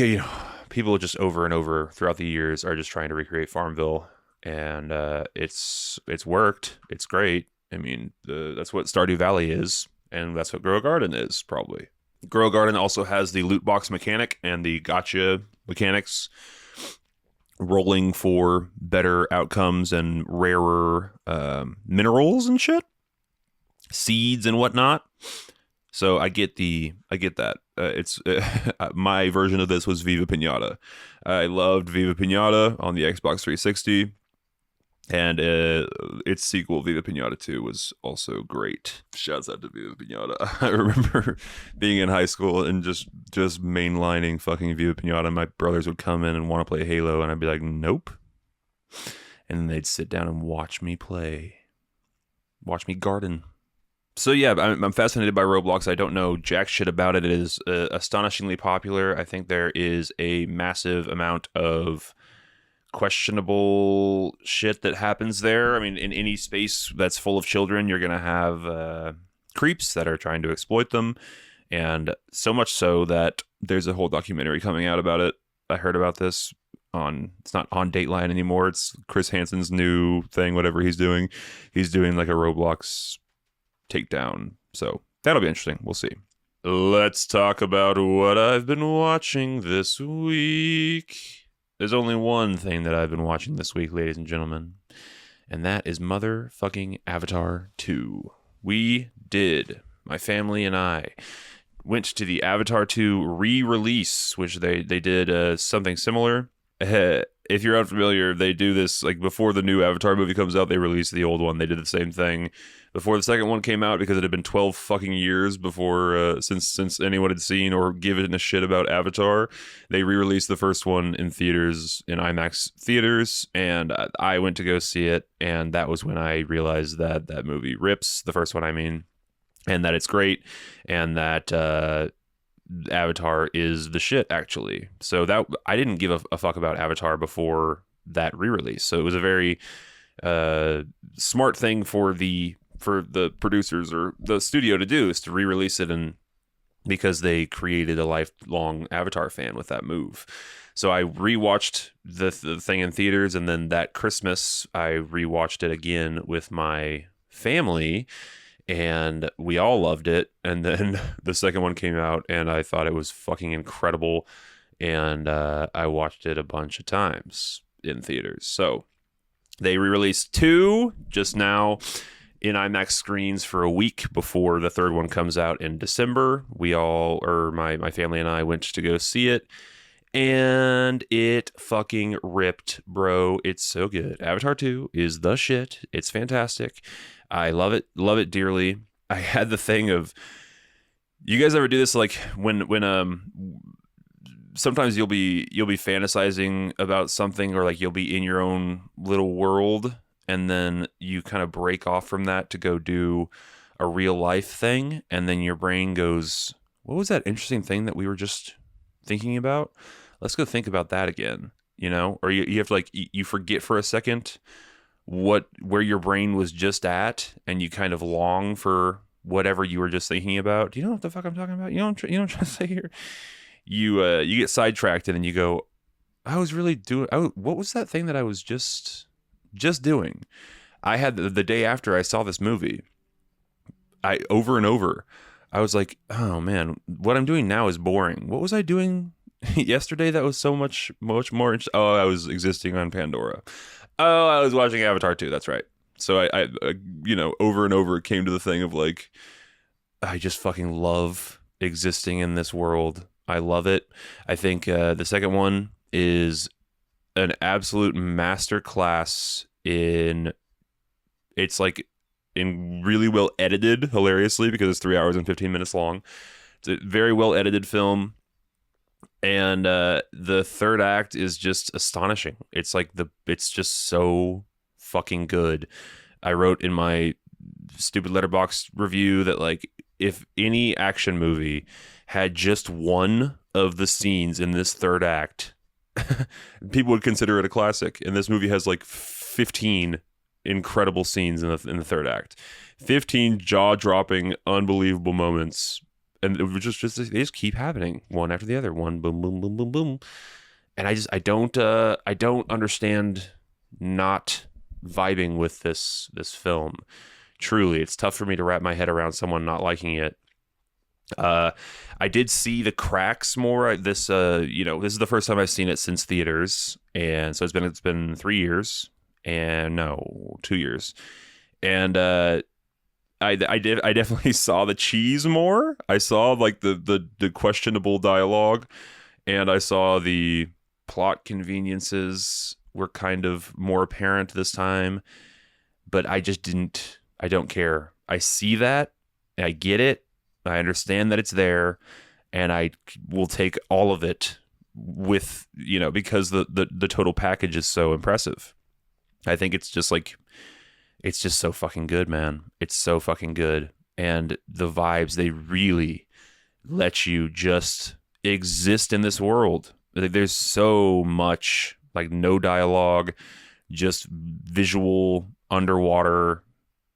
people just over and over throughout the years are just trying to recreate Farmville, and it's worked. It's great. I mean, that's what Stardew Valley is, and that's what Grow a Garden is, probably. Grow a Garden also has the loot box mechanic and the gotcha mechanics, rolling for better outcomes and rarer minerals and shit, seeds and whatnot. So I get that. It's my version of this was Viva Pinata. I loved Viva Pinata on the Xbox 360, and its sequel, Viva Pinata 2, was also great. Shouts out to Viva Pinata. I remember being in high school and just mainlining fucking Viva Pinata. My brothers would come in and want to play Halo, and I'd be like, nope. And then they'd sit down and watch me play. Watch me garden. So yeah, I'm fascinated by Roblox. I don't know jack shit about it. It is astonishingly popular. I think there is a massive amount of questionable shit that happens there. I mean, in any space that's full of children, you're going to have creeps that are trying to exploit them. And so much so that there's a whole documentary coming out about it. I heard about this it's not on Dateline anymore. It's Chris Hansen's new thing, whatever he's doing. He's doing like a Roblox takedown. So that'll be interesting. We'll see. Let's talk about what I've been watching this week. There's only one thing that I've been watching this week, ladies and gentlemen, and that is motherfucking Avatar 2. My family and I went to the Avatar 2 re-release, which they did something similar. If you're unfamiliar, they do this like before the new Avatar movie comes out, they release the old one. They did the same thing before the second one came out, because it had been 12 fucking years before since anyone had seen or given a shit about Avatar. They re-released the first one in theaters, in IMAX theaters, and I went to go see it, and that was when I realized that that movie rips, the first one I mean, and that it's great, and that Avatar is the shit, actually. So that I didn't give a fuck about Avatar before that re-release. So it was a very smart thing for the producers or the studio to do, is to re-release it, and because they created a lifelong Avatar fan with that move. So I rewatched the thing in theaters, and then that Christmas I rewatched it again with my family, and we all loved it. And then the second one came out, and I thought it was fucking incredible, and I watched it a bunch of times in theaters. So they re-released 2 just now in IMAX screens for a week before the third one comes out in December. My family and I went to go see it, and it fucking ripped, bro. It's so good. Avatar 2 is the shit. It's fantastic. I love it dearly. I had the thing of, you guys ever do this, like when sometimes you'll be fantasizing about something, or like you'll be in your own little world, and then you kind of break off from that to go do a real life thing, and then your brain goes, what was that interesting thing that we were just thinking about? Let's go think about that again, or you have to, like, you forget for a second where your brain was just at, and you kind of long for whatever you were just thinking about. Do you know what the fuck I'm talking about? You know what I'm trying to say here? You get sidetracked, and then you go, I was really doing, what was that thing that I was just doing? I had the day after I saw this movie, over and over, I was like, oh man, what I'm doing now is boring. What was I doing yesterday that was so much more interesting? Oh, I was existing on Pandora. Oh, I was watching Avatar 2. That's right. So I over and over came to the thing of like, I just fucking love existing in this world. I love it. I think the second one is an absolute masterclass it's like in really well edited, hilariously, because it's 3 hours and 15 minutes long. It's a very well edited film. And the third act is just astonishing. It's like it's just so fucking good. I wrote in my stupid Letterboxd review that, like, if any action movie had just one of the scenes in this third act, people would consider it a classic. And this movie has like 15 incredible scenes in the third act. 15 jaw-dropping, unbelievable moments, and it was just they just keep happening, one after the other, one boom, boom, boom, boom, boom. And I don't understand not vibing with this film. Truly, it's tough for me to wrap my head around someone not liking it. I did see the cracks more. This is the first time I've seen it since theaters, and so it's been 3 years, and no, 2 years, and I definitely saw the cheese more. I saw like the questionable dialogue, and I saw the plot conveniences were kind of more apparent this time, but I don't care. I see that, I get it. I understand that it's there, and I will take all of it with, because the total package is so impressive. I think it's just so fucking good, man. It's so fucking good. And the vibes, they really let you just exist in this world. There's so much, like, no dialogue, just visual underwater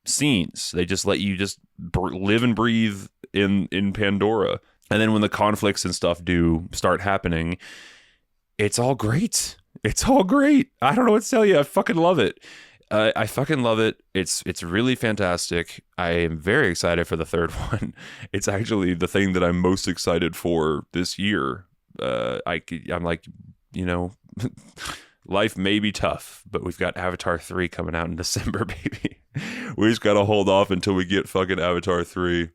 scenes. They just let you just live and breathe in Pandora. And then when the conflicts and stuff do start happening, it's all great. It's all great. I don't know what to tell you. I fucking love it. I fucking love it. It's really fantastic. I am very excited for the third one. It's actually the thing that I'm most excited for this year. I'm like, life may be tough, but we've got Avatar 3 coming out in December, baby. We just gotta hold off until we get fucking Avatar 3.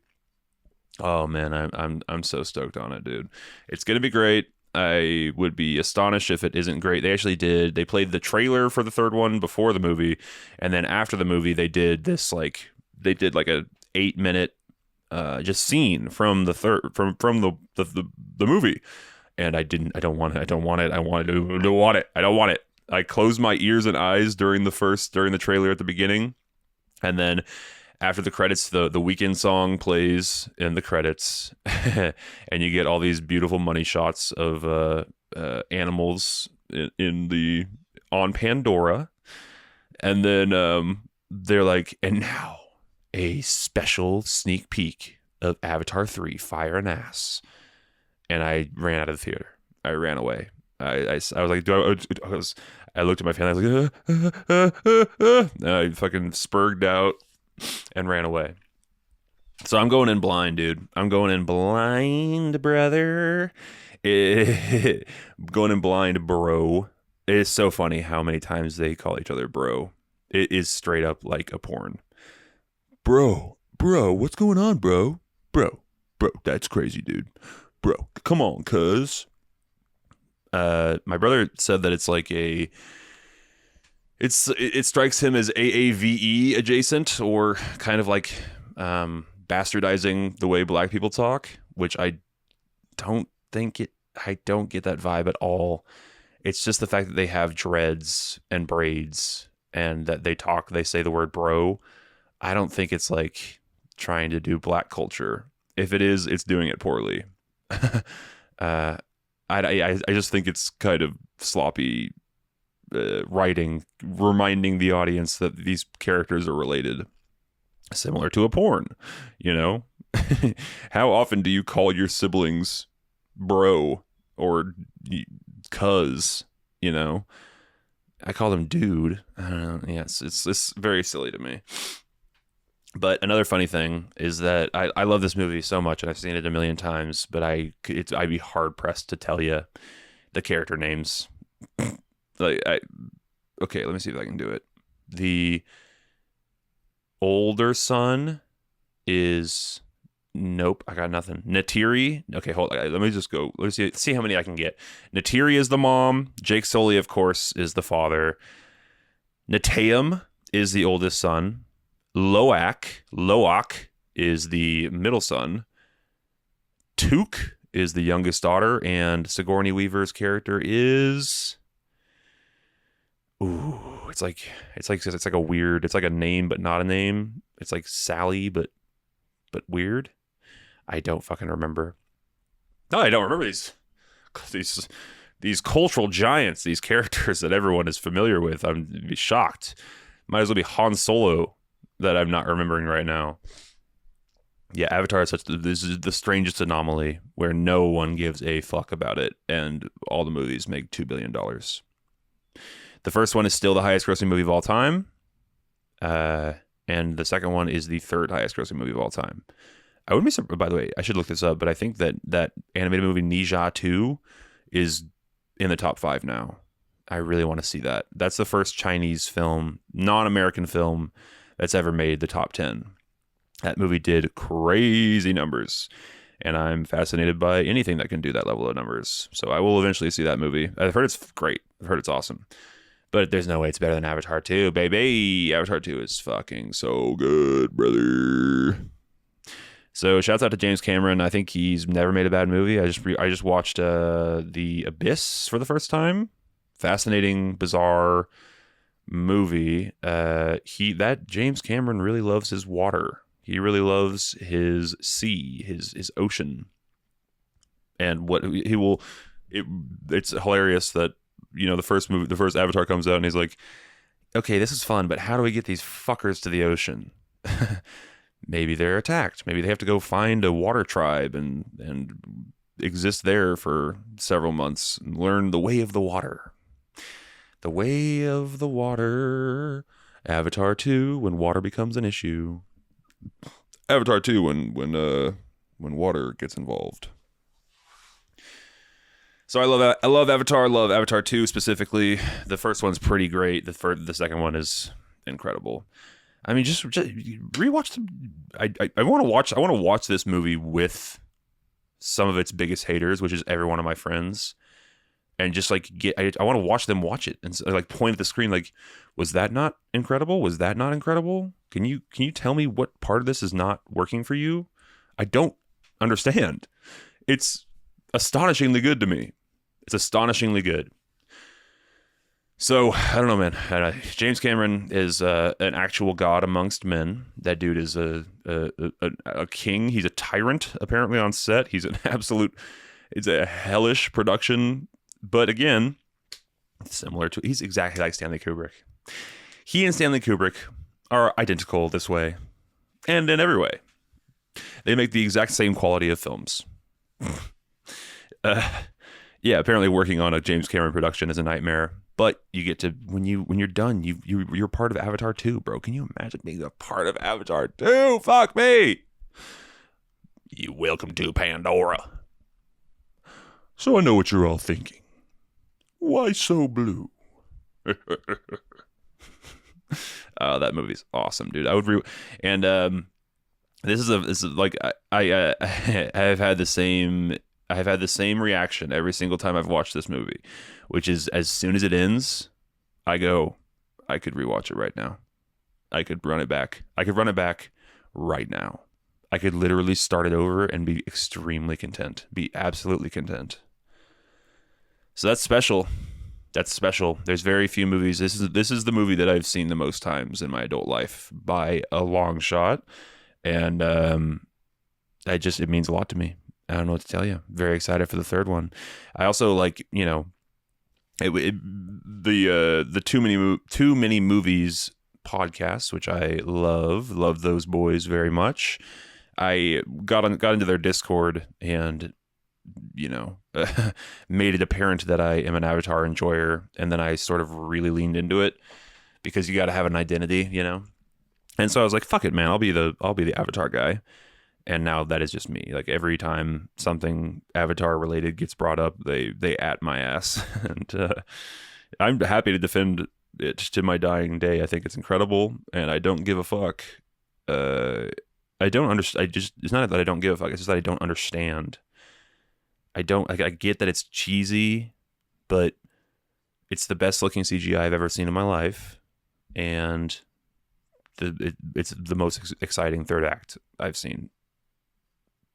Oh man, I'm so stoked on it, dude. It's gonna be great. I would be astonished if it isn't great. They played the trailer for the third one before the movie, and then after the movie they did like a 8-minute just scene from the movie. And I don't want it. I closed my ears and eyes during the trailer at the beginning, and then after the credits, the Weeknd song plays in the credits, and you get all these beautiful money shots of animals on Pandora, and then they're like, and now a special sneak peek of Avatar 3: Fire and Ass. And I ran out of the theater. I ran away. I was like, I looked at my family. I was like, and I fucking spurged out and ran away. So I'm going in blind, dude. I'm going in blind, brother. Going in blind, bro. It is so funny how many times they call each other bro. It is straight up like a porn. Bro, what's going on, bro? Bro, that's crazy, dude. Bro, come on, cuz. My brother said that it's like it strikes him as AAVE adjacent, or kind of like bastardizing the way black people talk, which I don't get that vibe at all. It's just the fact that they have dreads and braids and that they say the word bro. I don't think it's like trying to do black culture. If it is, it's doing it poorly. I just think it's kind of sloppy writing, reminding the audience that these characters are related, similar to a porn. How often do you call your siblings bro or cuz? I call them dude. I don't know. Yeah, it's very silly to me. But another funny thing is that I love this movie so much, and I've seen it a million times, but I'd be hard pressed to tell you the character names. Okay, let me see if I can do it. The older son is nope, I got nothing. Natiri. Okay, hold on. Let me just go. Let's see how many I can get. Natiri is the mom. Jake Sully, of course, is the father. Nataeum is the oldest son. Loak is the middle son. Took is the youngest daughter, and Sigourney Weaver's character is it's like a weird, it's like a name but not a name. It's like Sally but weird. I don't fucking remember. No, I don't remember these cultural giants, these characters that everyone is familiar with. I'm shocked. Might as well be Han Solo that I'm not remembering right now. Yeah, Avatar is this is the strangest anomaly where no one gives a fuck about it, and all the movies make $2 billion. The first one is still the highest grossing movie of all time. And the second one is the third highest grossing movie of all time. I wouldn't be surprised, by the way, I should look this up, but I think that animated movie Ninja 2 is in the top 5 now. I really want to see that. That's the first Chinese film, non-American film, that's ever made the top 10. That movie did crazy numbers, and I'm fascinated by anything that can do that level of numbers. So I will eventually see that movie. I've heard it's great. I've heard it's awesome. But there's no way it's better than Avatar 2, baby. Avatar 2 is fucking so good, brother. So shouts out to James Cameron. I think he's never made a bad movie. I just watched The Abyss for the first time. Fascinating, bizarre movie. James Cameron really loves his water. He really loves his sea, his ocean. And what he will it's hilarious that, you know, the first Avatar comes out and he's like, okay, this is fun, but how do we get these fuckers to the ocean? Maybe they're attacked. Maybe they have to go find a water tribe and exist there for several months and learn the way of the water. The way of the water. Avatar 2, when water becomes an issue. Avatar 2, when water gets involved. So I love Avatar. Love Avatar 2 specifically. The first one's pretty great. The second one is incredible. I mean, just rewatch them. I want to watch this movie with some of its biggest haters, which is every one of my friends, and just like I want to watch them watch it and like point at the screen like, was that not incredible? Was that not incredible? Can you tell me what part of this is not working for you? I don't understand. It's astonishingly good to me. It's astonishingly good. So, I don't know, man. James Cameron is an actual god amongst men. That dude is a king. He's a tyrant, apparently, on set. He's an absolute... It's a hellish production. But again, he's exactly like Stanley Kubrick. He and Stanley Kubrick are identical this way. And in every way. They make the exact same quality of films. Yeah, apparently working on a James Cameron production is a nightmare. But you get to, when you're done, you're part of Avatar 2, bro. Can you imagine being a part of Avatar 2? Fuck me. You welcome to Pandora. So I know what you're all thinking. Why so blue? Oh, that movie's awesome, dude. I would this is like I have had the same reaction every single time I've watched this movie, which is as soon as it ends, I could rewatch it right now. I could run it back. I could run it back right now. I could literally start it over and be extremely content. Be absolutely content. So that's special. That's special. There's very few movies. This is the movie that I've seen the most times in my adult life by a long shot. And it means a lot to me. I don't know what to tell you. Very excited for the third one. I also like, you know, the Too Many Movies podcast, which I love those boys very much. I got into their Discord and, you know, made it apparent that I am an Avatar enjoyer, and then I sort of really leaned into it because you got to have an identity, you know. And so I was like, fuck it, man, I'll be the Avatar guy. And now that is just me. Like every time something Avatar related gets brought up, they at my ass. And I'm happy to defend it to my dying day. I think it's incredible, and I don't give a fuck. I don't understand. It's not that I don't give a fuck. It's just that I don't understand. I get that it's cheesy, but it's the best looking CGI I've ever seen in my life, and it's the most exciting third act I've seen.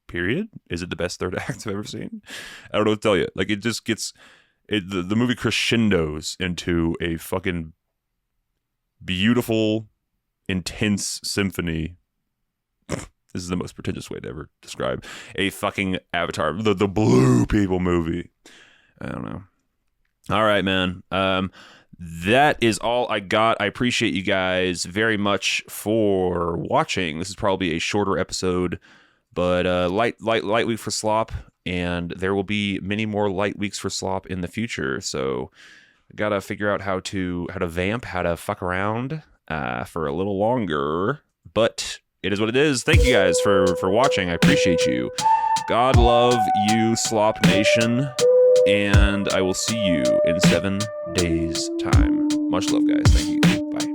Period. Is it the best third act I've ever seen? I don't know what to tell you. Like, it just gets the movie crescendos into a fucking beautiful, intense symphony. This is the most pretentious way to ever describe a fucking Avatar, the Blue People movie. I don't know. All right, man. that is all I got. I appreciate you guys very much for watching. This is probably a shorter episode, but light week for Slop, and there will be many more light weeks for Slop in the future. So gotta figure out how to vamp, how to fuck around for a little longer. But it is what it is. Thank you guys for watching. I appreciate you. God love you, Slop Nation, and I will see you in 7 days' time. Much love, guys. Thank you. Bye.